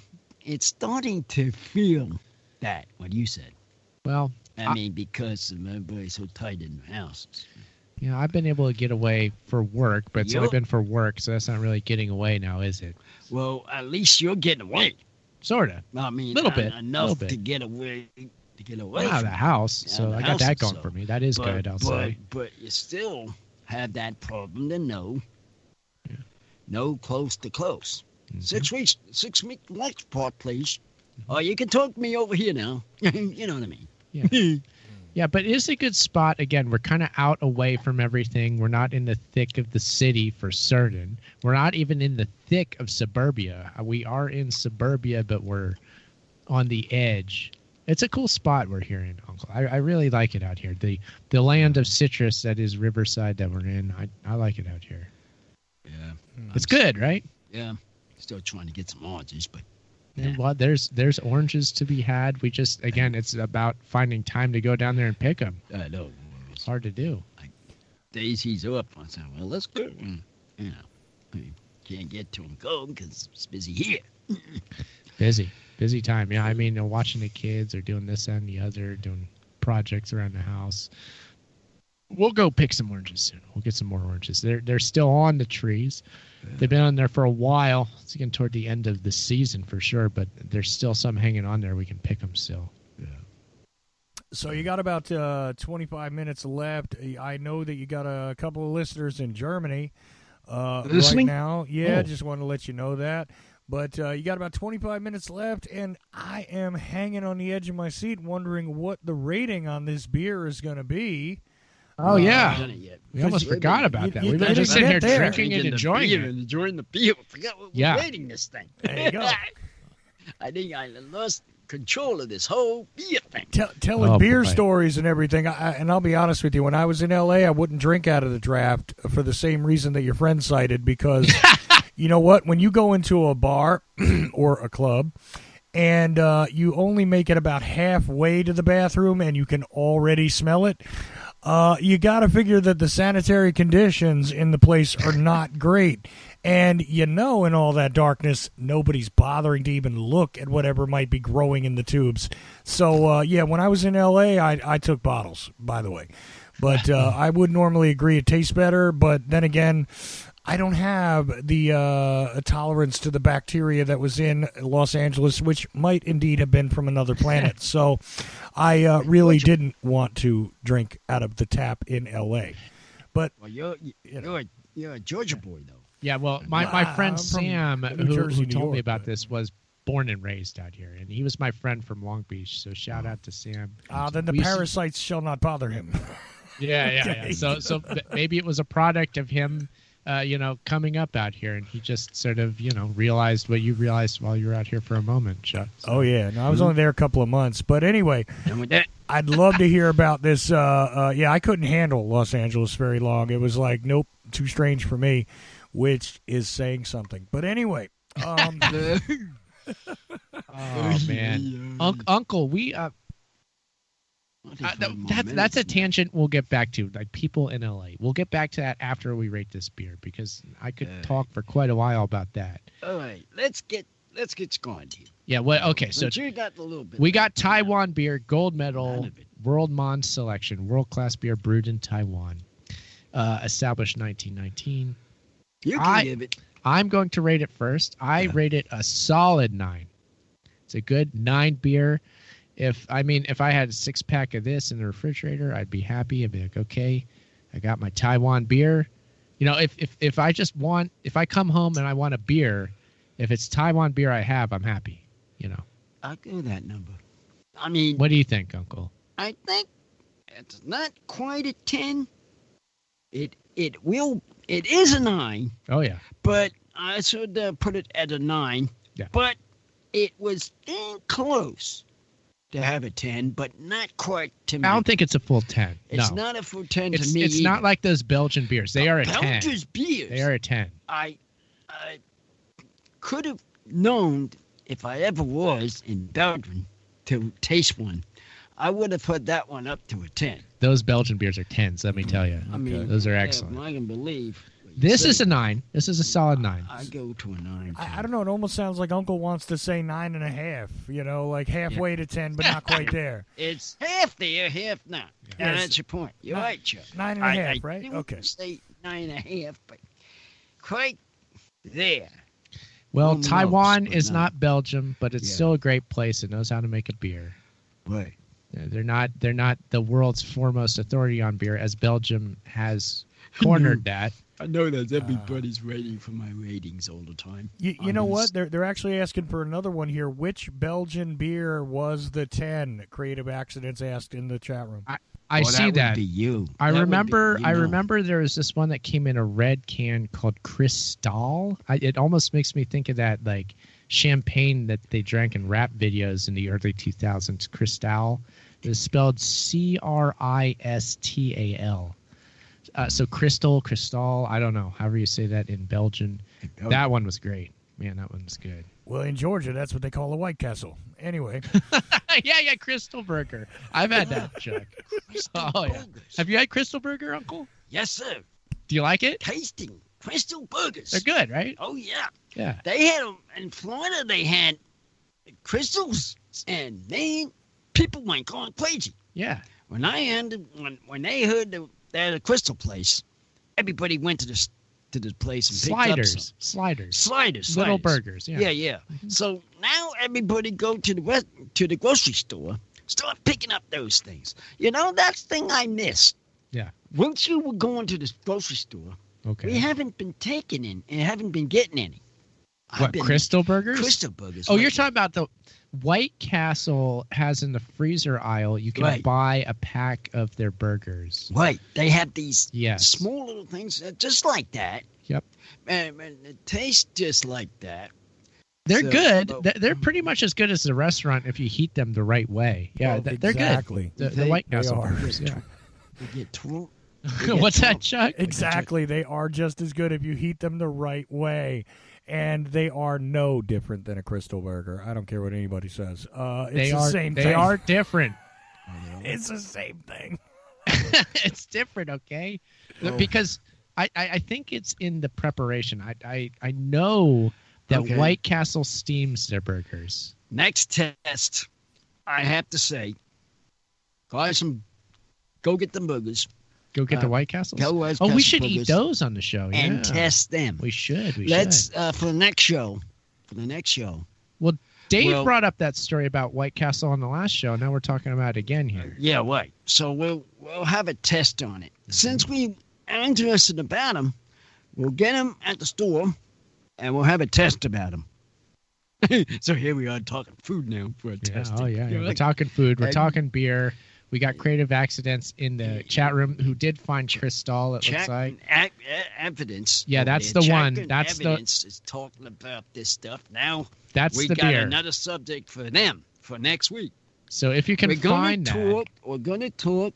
it's starting to feel that, what you said. Well, I mean, because everybody's so tight in their houses. Yeah, I've been able to get away for work, but it's only been for work, so that's not really getting away now, is it? Well, at least you're getting away. Sort of. I mean, little bit. Enough to get away. Out of the house, so I got that going for me. That is good, I'll say. But you still have that problem to know close to close. Mm-hmm. 6 week next part, please. Oh, you can talk to me over here now. You know what I mean? Yeah. Yeah, but it's a good spot. Again, we're kind of out away from everything. We're not in the thick of the city for certain. We're not even in the thick of suburbia. We are in suburbia, but we're on the edge. It's a cool spot we're here in, Uncle. I really like it out here. The land of citrus that is Riverside that we're in, I like it out here. Yeah. It's good, right? Yeah. Still trying to get some oranges, but... Yeah. Well, there's oranges to be had. We just, again, it's about finding time to go down there and pick them. I know. It's hard to do. Days he's up, I said, well, let's go. You know, I can't get to him go because it's busy here. Busy time. Yeah, I mean, watching the kids or doing this and the other, doing projects around the house. We'll go pick some oranges soon. We'll get some more oranges. They're still on the trees. Yeah. They've been on there for a while. It's getting toward the end of the season for sure, but there's still some hanging on there. We can pick them still. Yeah. So you got about 25 minutes left. I know that you got a couple of listeners in Germany right now. Yeah, just want to let you know that. But you got about 25 minutes left, and I am hanging on the edge of my seat wondering what the rating on this beer is going to be. Oh, yeah. We almost forgot about that. We've been just sitting here drinking and enjoying it. Enjoying the beer. I forgot what we're rating this thing. There you go. I think I lost control of this whole beer thing. Telling beer boy. stories and everything. And I'll be honest with you, when I was in L.A., I wouldn't drink out of the draft for the same reason that your friend cited, because you know what? When you go into a bar or a club and you only make it about halfway to the bathroom and you can already smell it, you got to figure that the sanitary conditions in the place are not great. And in all that darkness, nobody's bothering to even look at whatever might be growing in the tubes. So, when I was in L.A., I took bottles, by the way. But I would normally agree it tastes better. But then again, I don't have the tolerance to the bacteria that was in Los Angeles, which might indeed have been from another planet. So I really didn't want to drink out of the tap in L.A. But Well, you're a Georgia boy, though. Yeah, well, my friend I'm from Sam, New Jersey, who New told York, me about but- this, was born and raised out here, and he was my friend from Long Beach. So shout out to Sam. then the We used to- parasites shall not bother him. Yeah. So maybe it was a product of him, coming up out here, and he just sort of, realized what you realized while you were out here for a moment, Chuck. So, Oh, yeah. No, I was only there a couple of months. But anyway, And with that, I'd love to hear about this. I couldn't handle Los Angeles very long. It was like, nope, too strange for me, which is saying something. But anyway, oh man, Uncle, we that's a tangent we'll get back to, like people in LA. We'll get back to that after we rate this beer, because I could talk for quite a while about that. All right, let's get going here. Yeah, okay, so But you got a little bit. we got Taiwan beer, gold medal, None of it. World Mon selection, world-class beer brewed in Taiwan, established 1919. You can give it. I'm going to rate it first. I rate it a solid 9. It's a good 9 beer. If I had a 6-pack of this in the refrigerator, I'd be happy. I'd be like, okay, I got my Taiwan beer. If I come home and I want a beer, if it's Taiwan beer I have, I'm happy. I'll go that number. What do you think, Uncle? I think it's not quite a 10. It is a 9, Oh yeah. but I should put it at a 9. Yeah. But it was close to have a 10, but not quite to me. I don't think it's a full 10. It's no. not a full 10 It's to me. it's not like those Belgian beers. They are a 10. Belgian beers. They are a 10. I could have known if I ever was in Belgium to taste one, I would have put that one up to a 10. Those Belgian beers are 10s, let me tell you. Those are excellent. I can believe. what you This say. is a 9. This is a solid 9. I go to a 9. I don't know. It almost sounds like Uncle wants to say 9.5. Like halfway to 10, but not quite there. It's half there, half not. Yeah. And that's your point. You're right, Chuck. 9.5, I right? didn't Okay. say 9.5, but quite there. Well, Almost, Taiwan but is not. not Belgium, but it's Yeah. still a great place. It knows how to make a beer. Right. They're not the world's foremost authority on beer, as Belgium has cornered that. I know that everybody's waiting for my ratings all the time. You know what? They're actually asking for another one here. Which Belgian beer was the 10? Creative Accidents asked in the chat room. I see Would that. be you. I That would remember. be- I you know. remember there was this one that came in a red can called Cristal. It almost makes me think of that like champagne that they drank in rap videos in the early 2000s. Cristal. It's spelled Cristal. So Cristal. I don't know. However you say that in Belgian. That one was great. Man, that one was good. Well, in Georgia, that's what they call a White Castle. Anyway, yeah, Crystal Burger. I've had that, Chuck. Oh yeah. Have you had Crystal Burger, Uncle? Yes, sir. Do you like it? Tasting Crystal Burgers. They're good, right? Oh, yeah. Yeah. They had them in Florida. They had crystals, and people went going crazy. Yeah. When when they heard they had a crystal place, everybody went to the place and picked up some. Sliders. Little burgers. Yeah. Yeah. So now everybody go to the grocery store, start picking up those things. That's the thing I missed. Yeah. Once you were going to the grocery store, Okay. we haven't been taking in and haven't been getting any. What, Crystal Burgers? Crystal Burgers. Oh, right you're now. talking about the White Castle has in the freezer aisle, you can Right. buy a pack of their burgers. Right. They have these Yes. small little things just like that. Yep. And it tastes just like that. They're So, good. but- They're pretty much as good as the restaurant if you heat them the right way. Yeah, Well, they're exactly. good. The White They Castle are. burgers. Yeah. They get twirled. What's that, Chuck? Exactly. They are just as good if you heat them the right way. And they are no different than a Crystal Burger. I don't care what anybody says. It's They the are. same They thing. are different. It's the same thing. It's different, okay? Because I think it's in the preparation. I know that Okay. White Castle steams their burgers. Next test, I have to say, go get them burgers Go get the White Castles. go White Oh, we Castle should eat burgers those on the show. and Yeah. test them. We should. Let's for the next show. Well, Dave Well- brought up that story about White Castle on the last show. Now we're talking about it again here. Yeah, right. So we'll have a test on it. Since we are interested about them, we'll get them at the store, and we'll have a test about them. So here we are talking food now for a test. Oh yeah. We're talking food. We're And- talking beer. We got Creative Accidents in the chat room who did find Crystal. It looks like. Evidence. Yeah, over that's there. the one. Check and That's the- evidence is talking about this stuff. Now That's we the got beer. another subject for them for next week. So if you can We're find that. We're gonna talk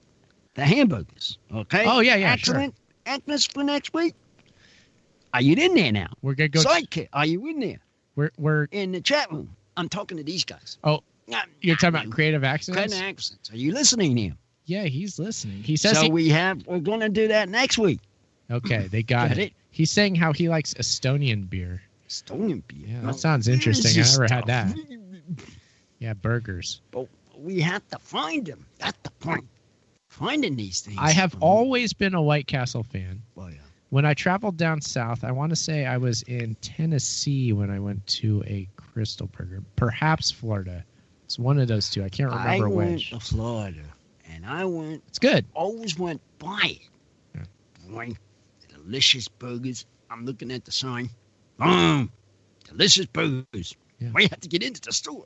the hamburgers. Okay. Oh, yeah, sure. Excellent. Excellent for next week. Are you in there now? We're gonna go. Sidekick, are you in there We're. in the chat room? I'm talking to these guys. Oh, you're talking about Creative Accidents. Creative Accidents. Are you listening here? Yeah, he's listening. He says So he. we're gonna do that next week. Okay, they got Got it. it. He's saying how he likes Estonian beer. Estonian beer. Yeah, that Now, sounds where interesting. is I this never had stuff? that. Yeah, burgers. But we have to find them. That's the point. Finding these things. I have always been a White Castle fan. Oh, yeah. When I traveled down south, I want to say I was in Tennessee when I went to a Crystal Burger, perhaps Florida. It's one of those two. I can't remember I went which. to Florida, and I It's good. always went by it. Yeah. Boy, delicious burgers. I'm looking at the sign. Boom, delicious burgers. Yeah. We have to get into the store.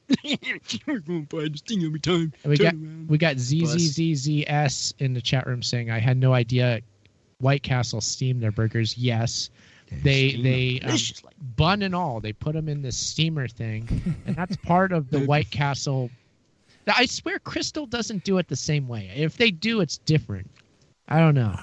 We're going to buy this thing every time. And Turn we around. got ZZZZS in the chat room saying I had no idea White Castle steamed their burgers. Yes, they Delicious, like bun and all. They put them in this steamer thing, and that's part of the White Castle. I swear, Crystal doesn't do it the same way. If they do, it's different. I don't know.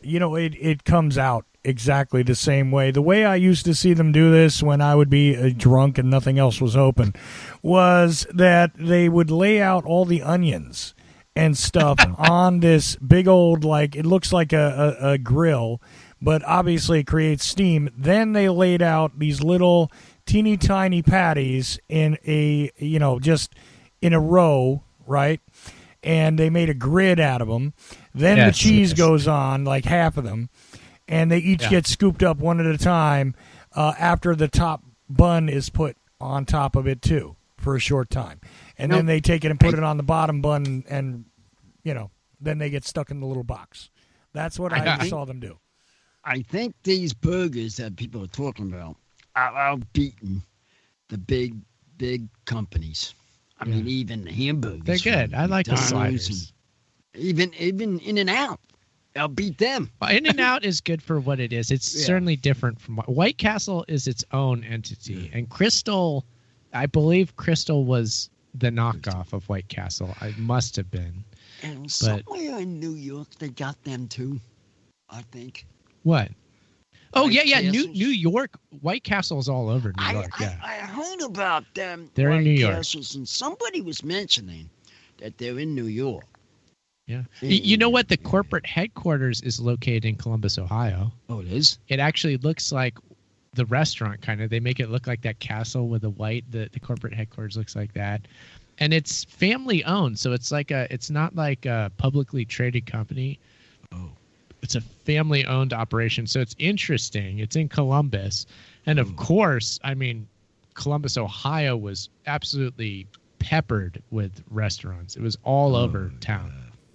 You know, it comes out exactly the same way. The way I used to see them do this when I would be drunk and nothing else was open was that they would lay out all the onions and stuff on this big old, like, it looks like a grill, but obviously it creates steam. Then they laid out these little teeny tiny patties in a, just in a row, right? And they made a grid out of them. Then the cheese goes on, like half of them, and they each get scooped up one at a time after the top bun is put on top of it, too, for a short time. And then they take it and put it on the bottom bun, and, then they get stuck in the little box. That's what I saw them do. I think these burgers that people are talking about are outbeating the big companies. I mean, even the hamburgers. They're good. from I like the McDonald's sliders. and Even In-N-Out. I'll beat them. In-N-Out is good for what it is. It's certainly different from White Castle is its own entity, and Crystal, I believe Crystal was the knockoff of White Castle. I must have been. And somewhere in New York, they got them too, I think. What? Oh, White yeah. New Castles. York. White Castle's all over New York. I Yeah. heard about them. They're in White New York. Castles, and somebody was mentioning that they're in New York. Yeah. You know what? The corporate headquarters is located in Columbus, Ohio. Oh, it is? It actually looks like the restaurant, kind of. They make it look like that castle with the white. The corporate headquarters looks like that. And it's family owned, so it's not like a publicly traded company. Oh. It's a family owned operation, so it's interesting. It's in Columbus, and of course, I mean, Columbus, Ohio was absolutely peppered with restaurants. It was all over town.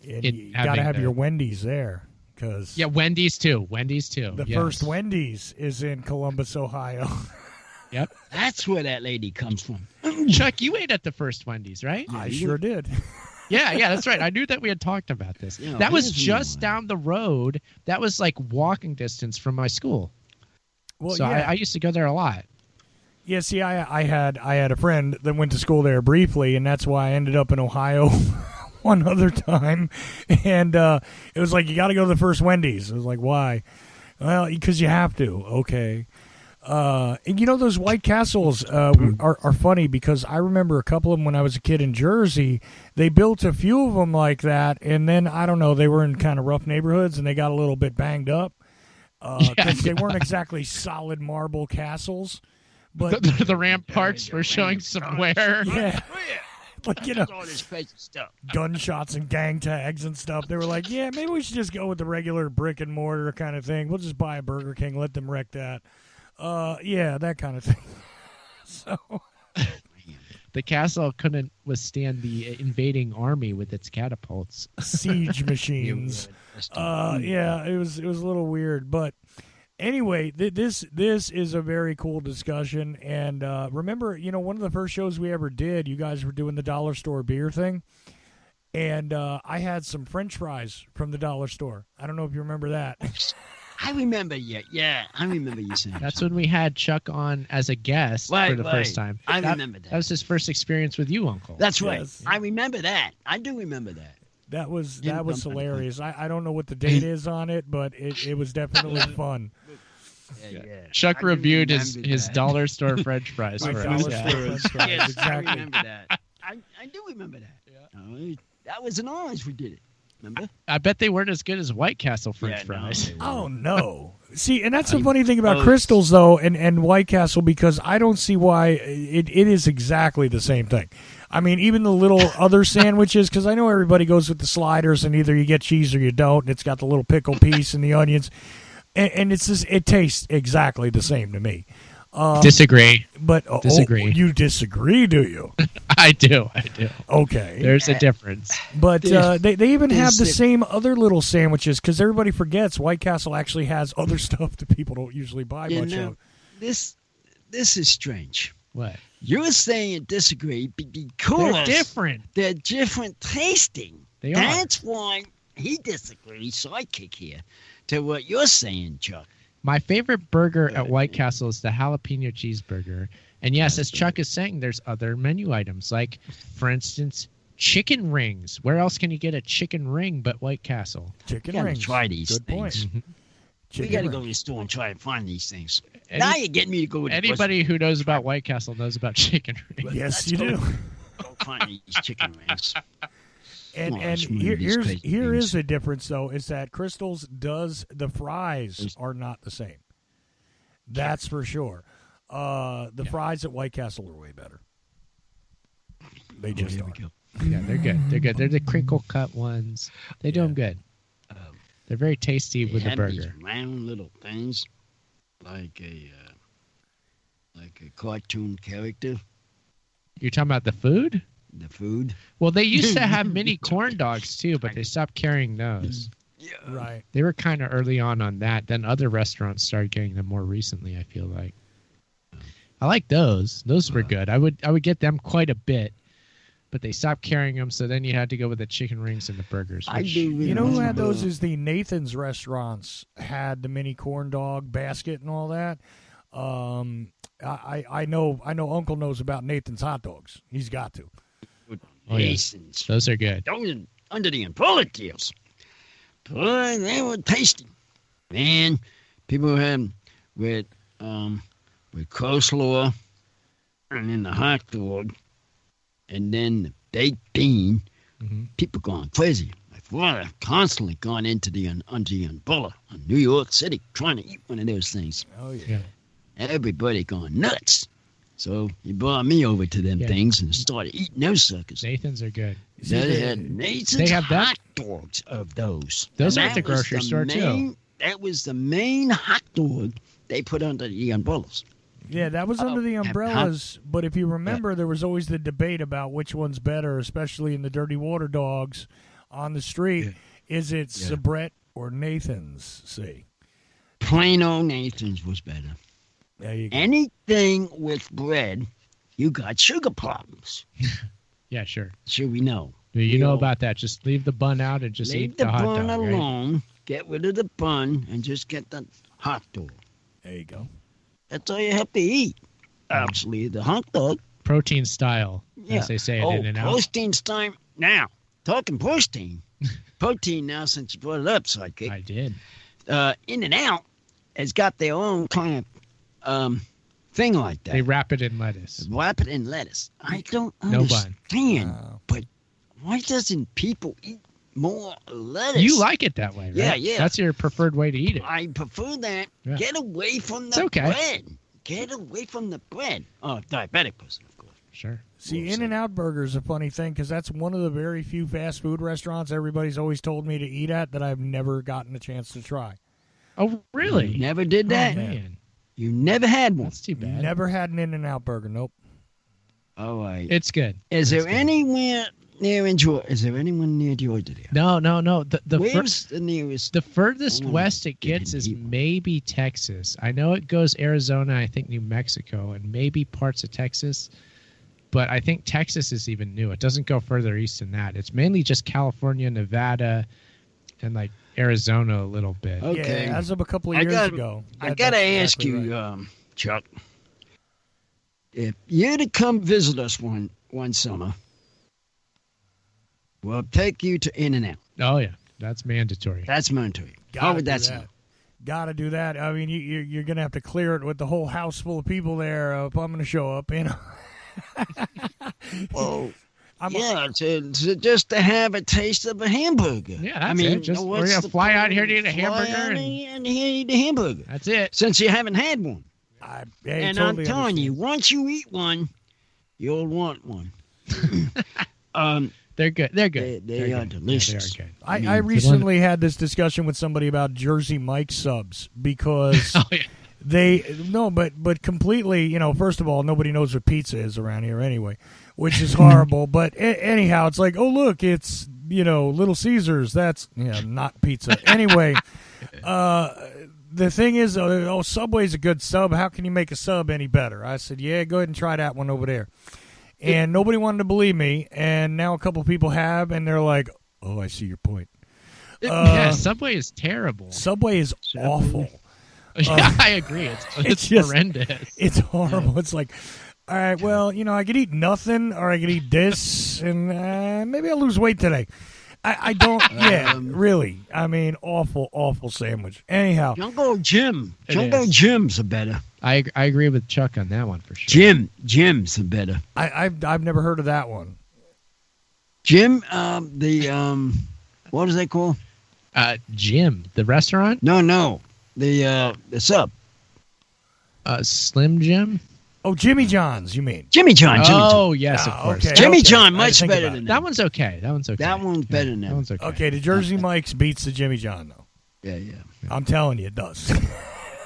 And you got to have your Wendy's there. Cause Wendy's too. The first Wendy's is in Columbus, Ohio. Yep. That's where that lady comes from. Chuck, you ate at the first Wendy's, right? I sure did. Yeah, that's right. I knew that we had talked about this. Yeah, that was here's just one. down the road. That was like walking distance from my school. Well, So I used to go there a lot. Yeah, see, I had a friend that went to school there briefly, and that's why I ended up in Ohio one other time. And it was like, you got to go to the first Wendy's. I was like, why? Well, because you have to. Okay. And you know, those White Castles are funny because I remember a couple of them when I was a kid in Jersey. They built a few of them like that, and then, I don't know, they were in kind of rough neighborhoods, and they got a little bit banged up because they weren't exactly solid marble castles. But the ramparts were showing some wear. Yeah. Like, you know, all this crazy stuff. gunshots and gang tags and stuff. They were like, yeah, maybe we should just go with the regular brick and mortar kind of thing. We'll just buy a Burger King, let them wreck that. Yeah, that kind of thing. So the castle couldn't withstand the invading army with its catapults. Siege machines. Yeah, it was a little weird, but anyway, this is a very cool discussion. And remember, you know, one of the first shows we ever did, you guys were doing the dollar store beer thing, and I had some French fries from the dollar store. I don't know if you remember that. I remember you. Yeah, I remember you saying That's when we had Chuck on as a guest for the first time. I remember that. That was his first experience with you, Uncle. That's right. Yes. I remember that. I do remember that. That was hilarious. I don't know what the date is on it, but it was definitely fun. Yeah. Chuck reviewed his dollar store French fries My for dollar us. store French fries, Yes, exactly. I remember that. I do remember that. Yeah. That was in Orange we did it. Remember? I bet they weren't as good as White Castle French fries. Oh, no. See, and that's the funny thing about Crystals, though, and White Castle, because I don't see why it is exactly the same thing. I mean, even the little other sandwiches, because I know everybody goes with the sliders, and either you get cheese or you don't, and it's got the little pickle piece and the onions, and it's just, it tastes exactly the same to me. Disagree. But Disagree. You disagree, do you? I do. Okay. There's a difference. But they even have the same other little sandwiches, because everybody forgets White Castle actually has other stuff that people don't usually buy much of. This is strange. What? You're saying disagree because They're different. They're different tasting. They are. That's why he disagrees. Sidekick here to what you're saying, Chuck. My favorite burger at White Castle is the jalapeno cheeseburger. And yes, as Chuck is saying, there's other menu items. Like, for instance, chicken rings. Where else can you get a chicken ring but White Castle? Chicken You gotta rings. try these Good things. point. We got to go to the store and try and find these things. Now you're getting me to go with Anybody who knows about White Castle knows about chicken rings. Yes, you do. Go find these chicken rings. And it's one of these crazy here things. is the difference, though, is that Crystals does the fries are not the same. That's for sure. The fries at White Castle are way better. They just are. Yeah, they're good. They're good. They're the crinkle cut ones. They do them good. They're very tasty with the burger. These round little things, like a cartoon character. You're talking about the food? The food. Well, they used to have mini corn dogs too, but they stopped carrying those. Yeah. Right. They were kind of early on that. Then other restaurants started getting them more recently, I feel like. I like those. Those were good. I would get them quite a bit, but they stopped carrying them, so then you had to go with the chicken rings and the burgers. I Which, do You know who had remember- those is the Nathan's restaurants had the mini corn dog basket and all that. I know Uncle knows about Nathan's hot dogs. He's got to. Oh, yeah. Masons. those are good. Those are under the umbrella deals. Boy, they were tasty. Man, people had with coleslaw and then the hot dog and then the baked bean. Mm-hmm. People going crazy. My father constantly gone into the under the umbrella in New York City trying to eat one of those things. Oh Yeah. Everybody going nuts. So he brought me over to them things and started eating those suckers. Nathan's are good. They had Nathan's They have that? hot dogs of those. Those And are at the that was grocery store, too. That was the main hot dog they put under the umbrellas. Yeah, that was under the umbrellas. But if you remember, there was always the debate about which one's better, especially in the dirty water dogs on the street. Is it Sabrett or Nathan's? See, Plain old Nathan's was better. there you go. Anything with bread, you got sugar problems. Yeah, sure. Sure, we know. You know about that. Just leave the bun out and just Leave eat the the hot bun dog, right? alone. Get rid of the bun and just get the hot dog. There you go. That's all you have to eat. actually, the hot dog. Protein style, Yeah. as they say it Oh, in and out. postings time. Now, talking posting. Protein now, since you brought it up, Sidekick. I did. In and Out has got their own kind of thing like that. They wrap it in lettuce. Wrap it in lettuce. I don't No bun. understand. But why doesn't people eat more lettuce? You like it that way, right? Yeah, yeah. That's your preferred way to eat it. I prefer that. Yeah. Get away from It's the okay. bread. Get away from the bread. Oh, diabetic person, of course. Sure. See, In-N-Out Burger is a funny thing because that's one of the very few fast food restaurants everybody's always told me to eat at that I've never gotten a chance to try. Oh, really? You never did that? Oh, man. You never had one. That's too bad. Never had an In-N-Out Burger. Nope. All right. It's good. Is It's there good. anywhere near in Georgia? Is there anyone near Georgia there? No. Where's the nearest? The furthest Oh, west it getting gets is deep. maybe Texas. I know it goes Arizona, I think New Mexico, and maybe parts of Texas. But I think Texas is even new. It doesn't go further east than that. It's mainly just California, Nevada, and like Arizona a little bit. Okay. Yeah, as of a couple of I years got- ago. I That- gotta that's ask exactly you, right. Chuck. If you're to come visit us one summer, we'll take you to In-N-Out. Oh yeah, that's mandatory. That's mandatory. How Gotta would do that sound? Gotta do that. I mean, you're gonna have to clear it with the whole house full of people there. If I'm gonna show up, you know. Well, I'm- yeah, to just to have a taste of a hamburger. Yeah, that's I mean, it. Just we're what's gonna the fly out point? here to eat a Fly hamburger out and- and here eat a hamburger. That's it. Since you haven't had one. Hey, And totally I'm telling you, understand. once you eat one, you'll want one. They're good. They're good. They They're are good. delicious. Yeah, they are good. I mean, recently had this discussion with somebody about Jersey Mike subs because Oh yeah. but completely, you know, first of all, nobody knows what pizza is around here anyway, which is horrible. But anyhow, it's like, oh look, it's, you know, Little Caesars. That's not pizza. Anyway, the thing is, Subway's a good sub. How can you make a sub any better? I said, yeah, go ahead and try that one over there. And nobody wanted to believe me, and now a couple people have, and they're like, oh, I see your point. Yeah, Subway is terrible. Subway is awful. Yeah, I agree. It's just- horrendous. It's horrible. It's like, all right, well, you know, I could eat nothing, or I could eat this, and maybe I'll lose weight today. I don't, really. I mean, awful sandwich. Anyhow, Jungle Jim. It Jungle is. Gyms are better. I agree with Chuck on that one for sure. Gyms are better. I've never heard of that one. Jim, what is that called? Jim, the restaurant? No, the sub. Slim Jim? Oh, Jimmy John's, you mean? Jimmy John. Oh, yes, of Ah, course. okay. Jimmy Okay. John, I had to much think better about than That one's okay. That one's okay. That one's better than that that. one's okay. Okay, the Jersey Mike's beats the Jimmy John, though. Yeah. I'm telling you, it does.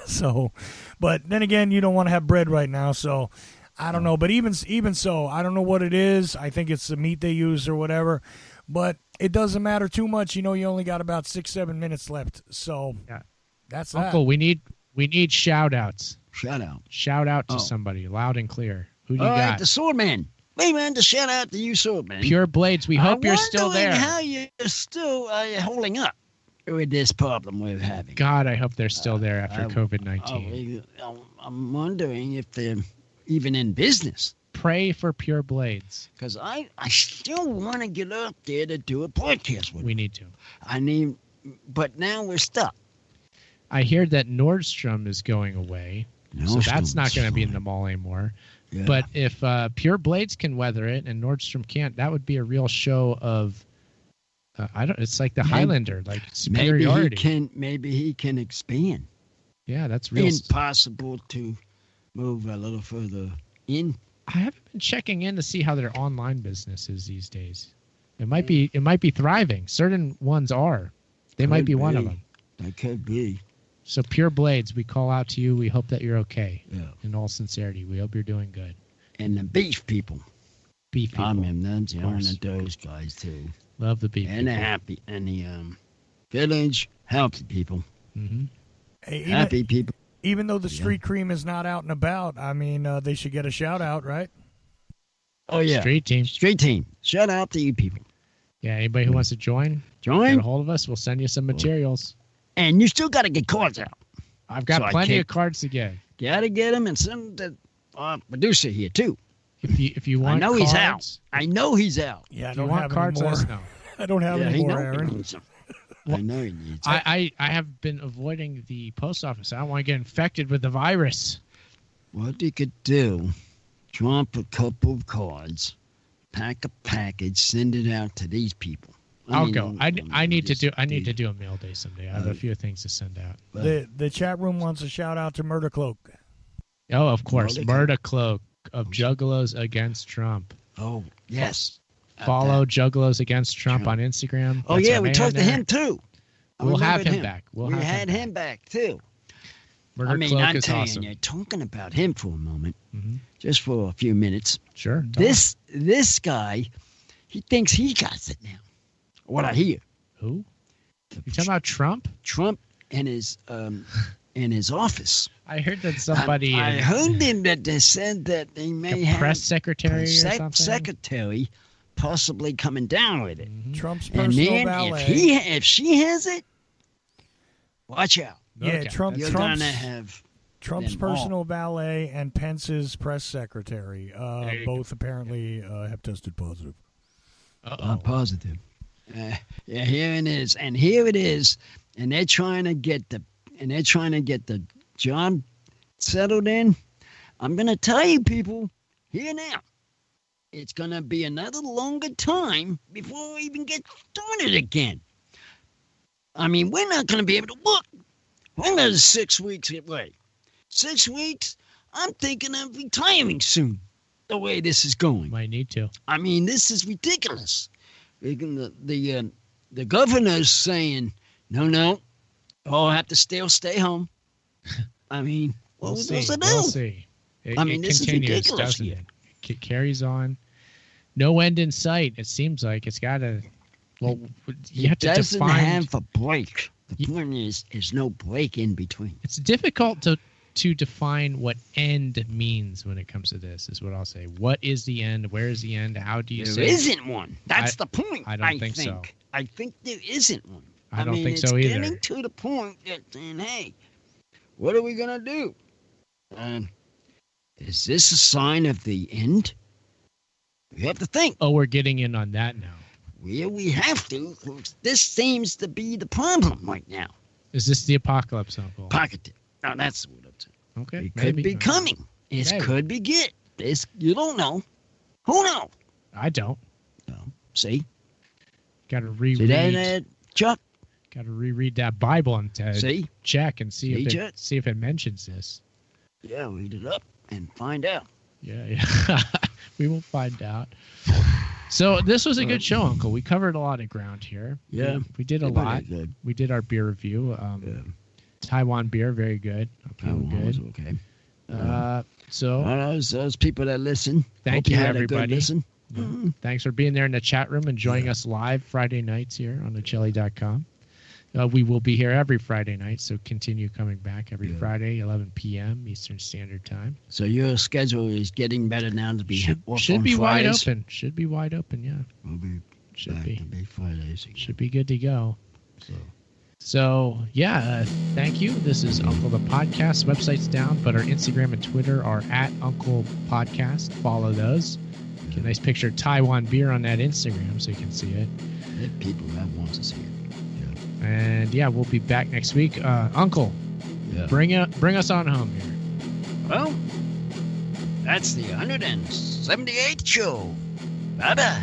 So, but then again, you don't want to have bread right now, so I don't know. But even so, I don't know what it is. I think it's the meat they use or whatever. But it doesn't matter too much. You know, you only got about 6-7 minutes left. So Yeah. that's that. Uncle, we need shout outs. Shout out. Shout out to Oh. somebody loud and clear. Who do you All right, got? the Swordman. Hey, man, just shout out to you, Swordman. Pure Blades. We hope you're still wondering there. How you're still holding up with this problem we're having? God, I hope they're still there after COVID-19. I'm wondering if they're even in business. Pray for Pure Blades. Because I still want to get up there to do a podcast with We them. need to. But now we're stuck. I hear that Nordstrom is going away, so that's Nordstrom's not going to be in fine. the mall anymore. Yeah. But if Pure Blades can weather it and Nordstrom can't, that would be a real show of it's like the Maybe- Highlander, like superiority. Maybe he can expand. Yeah, that's real. Impossible to move a little further in. I haven't been checking in to see how their online business is these days. It might be thriving. Certain ones are. They might Could be one of be. them. That could be. So Pure Blades, we call out to you. We hope that you're okay. Yeah. In all sincerity, we hope you're doing good. And the beef people. Beef people. I mean, that's Of one course. of those guys too. Love the beef And the people. happy and the village healthy people. Mm-hmm. Hey, Happy people. even though the street cream is not out and about, I mean, they should get a shout out, right? Oh yeah. Street team. Street team. Shout out to you people. Yeah, anybody who wants to join, get a Join. hold of us. We'll send you some materials. And you still got to get cards out. I've got So I plenty can't- of cards to get. Got to get them and send them producer here too. If you want, I know cards, he's out. I know he's out. Yeah, I If you don't want have cards, any let more. us know. I don't have any he more, know he Aaron. needs them. I know he needs them. I have been avoiding the post office. I don't want to get infected with the virus. What you could do, draw up a couple of cards, pack a package, send it out to these people. I'll go. I need to do a mail day someday. I have a few things to send out. The chat room wants a shout out to Murder Cloak. Oh, of course, Murder Cloak of Juggalos Against Trump. Oh, yes. Follow Juggalos Against Trump on Instagram. Oh, That's yeah, our we man talked to there. him, too. We'll have him back. We had him back, too. Murder I'm Cloak is telling awesome. you, talking about him for a moment, Mhm. just for a few minutes. Sure. This guy, he thinks he got it now. What I hear. Who? You talking about Trump? Trump and his office. I heard that somebody. I heard him that they said that they may have press secretary or something. secretary possibly coming down with it. Trump's And personal then valet. if she has it, watch out. Yeah, Okay, Trump. You're Trump's, gonna have Trump's them all. personal valet and Pence's press secretary you both apparently have tested positive. Uh-oh. positive. Yeah, here it is, and here it is, and they're trying to get the job settled in. I'm gonna tell you, people, here now, it's gonna be another longer time before we even get started again. I mean, we're not gonna be able to look. We're another 6 weeks away. 6 weeks. I'm thinking of retiring soon. The way this is going. Might need to. I mean, this is ridiculous. The governor's saying, no, all have to stay home. I mean, what was supposed to do? We'll see. It this is continues, ridiculous doesn't here. it? It carries on. No end in sight. It seems like it's got to. Well, you have to doesn't define. have a break. The point is, there's no break in between. It's difficult to define what end means when it comes to this. Is what I'll say. What is the end? Where is the end? How do you There say? isn't one. That's the point. I don't think so. I think there isn't one. I don't think it's so either. getting to the point that saying, hey, what are we going to do? Is this a sign of the end? We have to think. Oh, we're getting in on that now. We have to. This seems to be the problem right now. Is this the apocalypse, Uncle? Pocket it. Now, that's what I'm saying. Okay, It could be coming. It Maybe. could be get. This, you don't know. Who knows? I don't. No. See? Got to See reread. that, Chuck? Got to reread that Bible and See? check and see See, if it mentions this. Yeah, read it up and find out. Yeah. We will find out. So this was a good show, Uncle. We covered a lot of ground here. Yeah. We did a Pretty lot. good. We did our beer review. Yeah. Taiwan beer, very good. Taiwan Good. was okay. So Those people that listen. Thank hope you, had a good everybody. listen. Thanks for being there in the chat room and joining us live Friday nights here on thechili.com. We will be here every Friday night, so continue coming back every Friday, 11 p.m. Eastern Standard Time. So your schedule is getting better now to be Should on be wide Fridays? open. Should be wide open, yeah. We'll be Should back be. to be Fridays again. Should be good to go. So Thank you. This is Uncle the Podcast. Website's down, but our Instagram and Twitter are at Uncle Podcast. Follow those. Get a nice picture of Taiwan beer on that Instagram so you can see it. there are people that want to see it. And we'll be back next week. Uncle, Yeah. bring us on home here. Well, that's the 178th show. Bye-bye.